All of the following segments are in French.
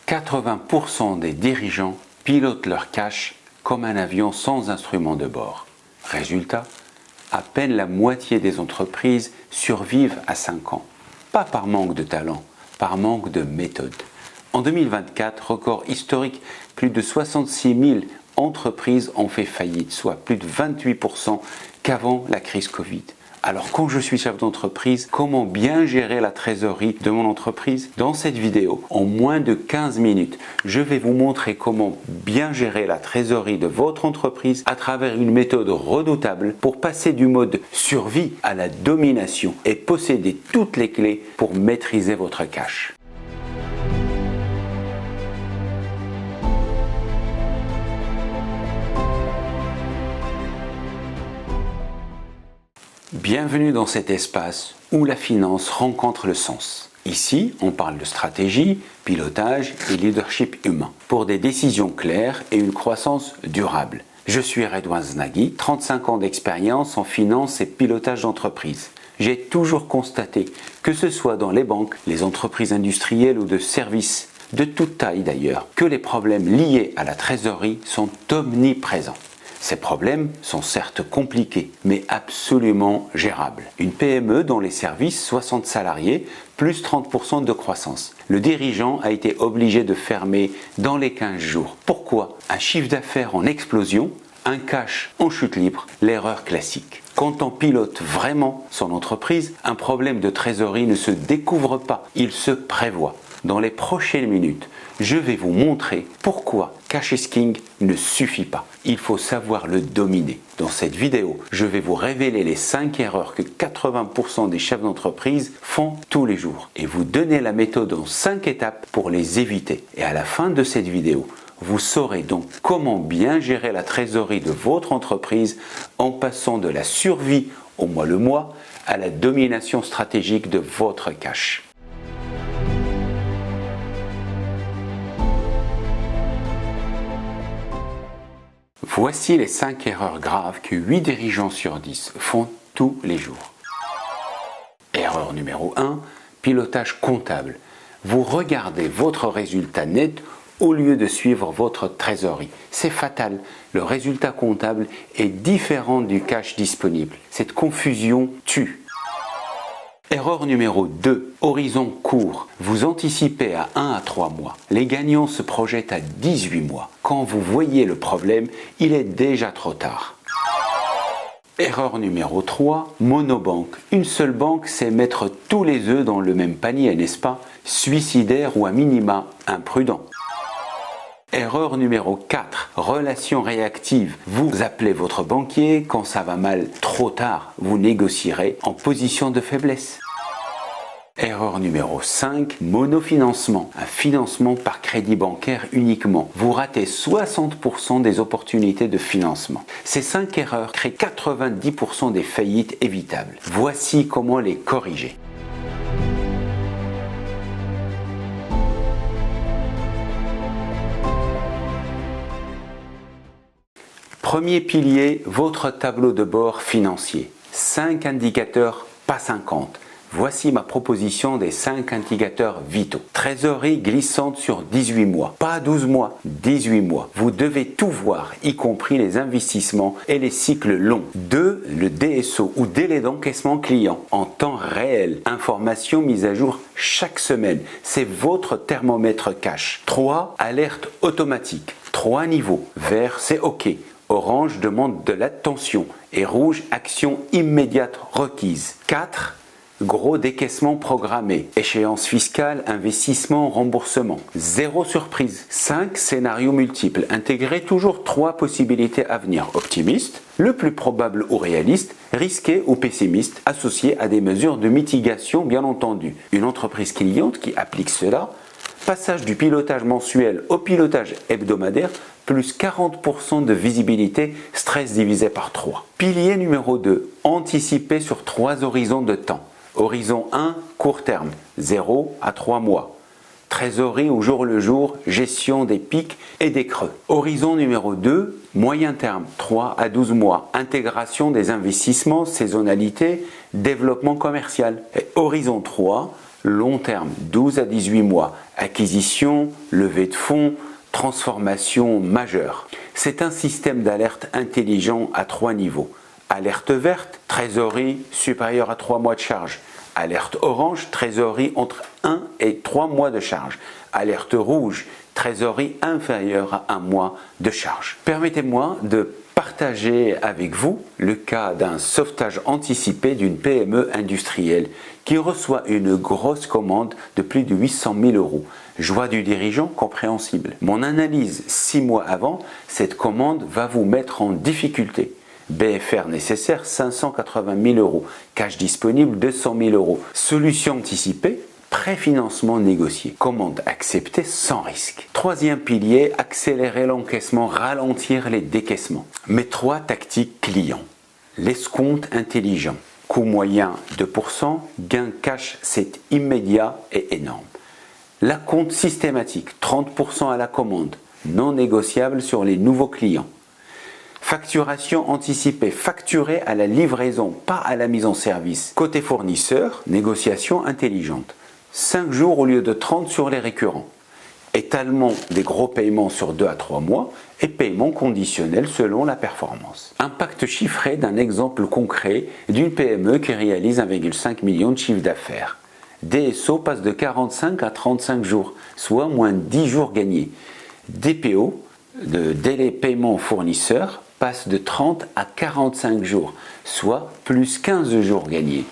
80% des dirigeants pilotent leur cash comme un avion sans instrument de bord. Résultat, à peine la moitié des entreprises survivent à 5 ans. Pas par manque de talent, par manque de méthode. En 2024, record historique, plus de 66 000 entreprises ont fait faillite, soit plus de 28% qu'avant la crise Covid. Alors quand je suis chef d'entreprise, comment bien gérer la trésorerie de mon entreprise? Dans cette vidéo, en moins de 15 minutes, je vais vous montrer comment bien gérer la trésorerie de votre entreprise à travers une méthode redoutable pour passer du mode survie à la domination et posséder toutes les clés pour maîtriser votre cash. Bienvenue dans cet espace où la finance rencontre le sens. Ici, on parle de stratégie, pilotage et leadership humain pour des décisions claires et une croissance durable. Je suis Redouane Znaghi, 35 ans d'expérience en finance et pilotage d'entreprise. J'ai toujours constaté, que ce soit dans les banques, les entreprises industrielles ou de services, de toute taille d'ailleurs, que les problèmes liés à la trésorerie sont omniprésents. Ces problèmes sont certes compliqués, mais absolument gérables. Une PME dont les services, 60 salariés, plus 30% de croissance. Le dirigeant a été obligé de fermer dans les 15 jours. Pourquoi? Un chiffre d'affaires en explosion, un cash en chute libre, l'erreur classique. Quand on pilote vraiment son entreprise, un problème de trésorerie ne se découvre pas, il se prévoit. Dans les prochaines minutes, je vais vous montrer pourquoi Cash is King ne suffit pas. Il faut savoir le dominer. Dans cette vidéo, je vais vous révéler les 5 erreurs que 80% des chefs d'entreprise font tous les jours et vous donner la méthode en 5 étapes pour les éviter. Et à la fin de cette vidéo, vous saurez donc comment bien gérer la trésorerie de votre entreprise en passant de la survie au mois le mois à la domination stratégique de votre cash. Voici les 5 erreurs graves que 8 dirigeants sur 10 font tous les jours. Erreur numéro 1, pilotage comptable. Vous regardez votre résultat net au lieu de suivre votre trésorerie. C'est fatal. Le résultat comptable est différent du cash disponible. Cette confusion tue. Erreur numéro 2, horizon court. Vous anticipez à 1 à 3 mois. Les gagnants se projettent à 18 mois. Quand vous voyez le problème, il est déjà trop tard. Erreur numéro 3, monobanque. Une seule banque, c'est mettre tous les œufs dans le même panier, n'est-ce pas? Suicidaire ou à minima imprudent. Erreur numéro 4, relation réactive. Vous appelez votre banquier, quand ça va mal, trop tard, vous négocierez en position de faiblesse. Erreur numéro 5, monofinancement. Un financement par crédit bancaire uniquement. Vous ratez 60% des opportunités de financement. Ces 5 erreurs créent 90% des faillites évitables. Voici comment les corriger. Premier pilier, votre tableau de bord financier. 5 indicateurs, pas 50. Voici ma proposition des 5 indicateurs vitaux. Trésorerie glissante sur 18 mois. Pas 12 mois, 18 mois. Vous devez tout voir, y compris les investissements et les cycles longs. 2. Le DSO ou délai d'encaissement client en temps réel. Information mise à jour chaque semaine. C'est votre thermomètre cash. 3. Alerte automatique. 3 niveaux. Vert, c'est OK. Orange demande de l'attention et rouge, action immédiate requise. 4. Gros décaissement programmé. Échéance fiscale, investissement, remboursement. 0 surprise. 5 scénarios multiples. Intégrez toujours 3 possibilités à venir. Optimiste, le plus probable ou réaliste, risqué ou pessimiste, associé à des mesures de mitigation bien entendu. Une entreprise cliente qui applique cela, passage du pilotage mensuel au pilotage hebdomadaire, plus 40% de visibilité, stress divisé par 3. Pilier numéro 2, anticiper sur 3 horizons de temps. Horizon 1, court terme, 0 à 3 mois. Trésorerie au jour le jour, gestion des pics et des creux. Horizon numéro 2, moyen terme, 3 à 12 mois. Intégration des investissements, saisonnalité, développement commercial. Et horizon 3, long terme, 12 à 18 mois, acquisition, levée de fonds, transformation majeure. C'est un système d'alerte intelligent à 3 niveaux. Alerte verte, trésorerie supérieure à 3 mois de charge. Alerte orange, trésorerie entre 1 et 3 mois de charge. Alerte rouge, trésorerie inférieure à 1 mois de charge. Permettez-moi de partager avec vous le cas d'un sauvetage anticipé d'une PME industrielle qui reçoit une grosse commande de plus de 800 000 €. Joie du dirigeant, compréhensible. Mon analyse 6 mois avant, cette commande va vous mettre en difficulté. BFR nécessaire 580 000 €, cash disponible 200 000 €. Solution anticipée, préfinancement négocié. Commande acceptée sans risque. Troisième pilier, accélérer l'encaissement, ralentir les décaissements. Mes 3 tactiques clients. L'escompte intelligent. Coût moyen 2%, gain cash c'est immédiat et énorme. L'acompte systématique, 30% à la commande, non négociable sur les nouveaux clients. Facturation anticipée, facturée à la livraison, pas à la mise en service. Côté fournisseur, négociation intelligente. 5 jours au lieu de 30 sur les récurrents. Étalement des gros paiements sur 2 à 3 mois et paiement conditionnel selon la performance. Impact chiffré d'un exemple concret d'une PME qui réalise 1,5 million de chiffre d'affaires. DSO passe de 45 à 35 jours, soit moins de 10 jours gagnés. DPO, de délai paiement fournisseur, passe de 30 à 45 jours, soit plus 15 jours gagnés.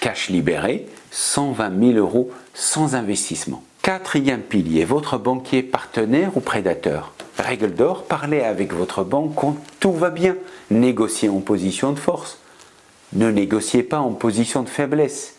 Cash libéré, 120 000 € sans investissement. Quatrième pilier, votre banquier partenaire ou prédateur. Règle d'or, parlez avec votre banque quand tout va bien. Négociez en position de force. Ne négociez pas en position de faiblesse,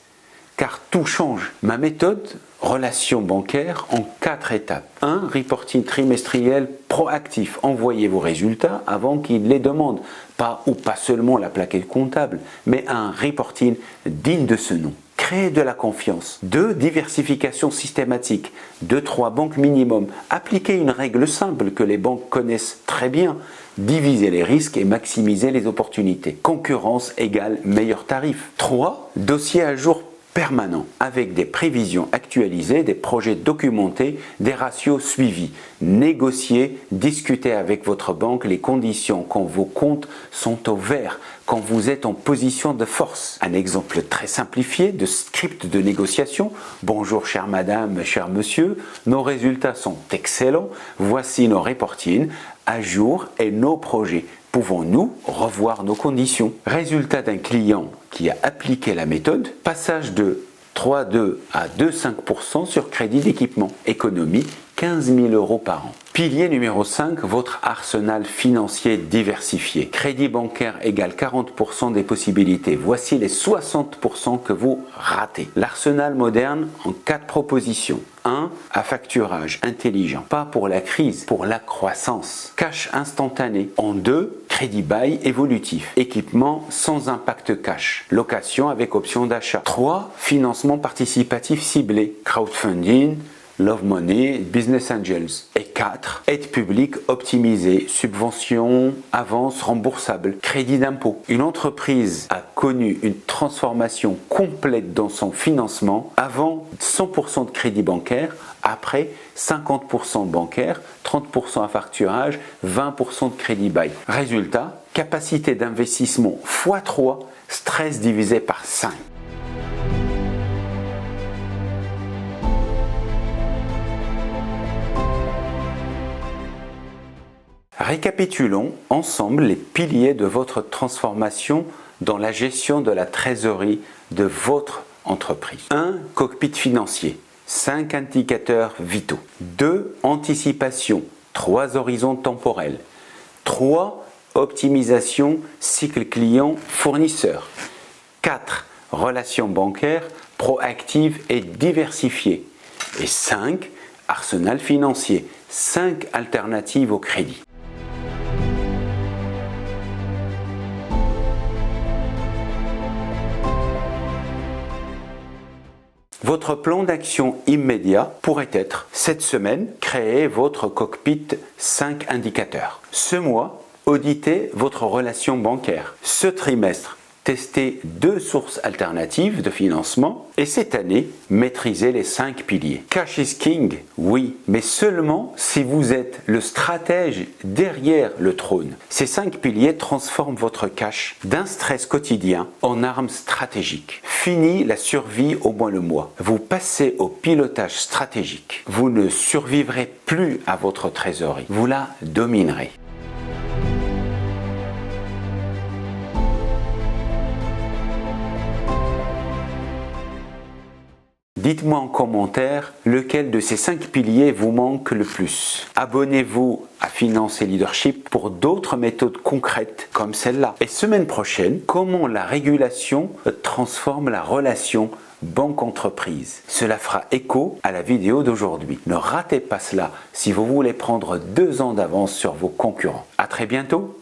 car tout change. Ma méthode, relation bancaire en 4 étapes. 1. Reporting trimestriel proactif. Envoyez vos résultats avant qu'ils les demandent. Pas seulement la plaquette comptable, mais un reporting digne de ce nom. Créer de la confiance. 2. Diversification systématique. 2-3 banques minimum. Appliquez une règle simple que les banques connaissent très bien. Diviser les risques et maximiser les opportunités. Concurrence égale meilleur tarif. 3. Dossier à jour permanent, avec des prévisions actualisées, des projets documentés, des ratios suivis. Négociez, discutez avec votre banque les conditions quand vos comptes sont au vert, quand vous êtes en position de force. Un exemple très simplifié de script de négociation. Bonjour chère madame, cher monsieur, nos résultats sont excellents, voici nos reportings à jour et nos projets. Pouvons-nous revoir nos conditions? Résultat d'un client qui a appliqué la méthode, passage de 3,2 à 2,5% sur crédit d'équipement, économie 15 000 € par an. Pilier numéro 5, votre arsenal financier diversifié. Crédit bancaire égale 40% des possibilités. Voici les 60% que vous ratez. L'arsenal moderne en 4 propositions. 1. À facturage intelligent, pas pour la crise, pour la croissance. Cash instantané. En 2. Crédit bail évolutif. Équipement sans impact cash. Location avec option d'achat. 3. Financement participatif ciblé. Crowdfunding, Love Money, Business Angels. Et 4. Aide publique optimisée, subvention, avance remboursable, crédit d'impôt. Une entreprise a connu une transformation complète dans son financement. Avant 100% de crédit bancaire, après 50% bancaire, 30% à facturage, 20% de crédit bail. Résultat, capacité d'investissement x3, stress divisé par 5. Récapitulons ensemble les piliers de votre transformation dans la gestion de la trésorerie de votre entreprise. 1. Cockpit financier. 5 indicateurs vitaux. 2. Anticipation. 3 horizons temporels. 3. Optimisation cycle client-fournisseur. 4. Relations bancaires proactives et diversifiées. Et 5. Arsenal financier. 5 alternatives au crédit. Votre plan d'action immédiat pourrait être, cette semaine, créer votre cockpit 5 indicateurs. Ce mois, auditez votre relation bancaire. Ce trimestre, tester 2 sources alternatives de financement et cette année, maîtriser les 5 piliers. Cash is king, oui, mais seulement si vous êtes le stratège derrière le trône. Ces 5 piliers transforment votre cash d'un stress quotidien en arme stratégique. Fini la survie au mois le mois. Vous passez au pilotage stratégique. Vous ne survivrez plus à votre trésorerie. Vous la dominerez. Dites-moi en commentaire lequel de ces 5 piliers vous manque le plus. Abonnez-vous à Finance et Leadership pour d'autres méthodes concrètes comme celle-là. Et semaine prochaine, comment la régulation transforme la relation banque-entreprise. Cela fera écho à la vidéo d'aujourd'hui. Ne ratez pas cela si vous voulez prendre 2 ans d'avance sur vos concurrents. À très bientôt.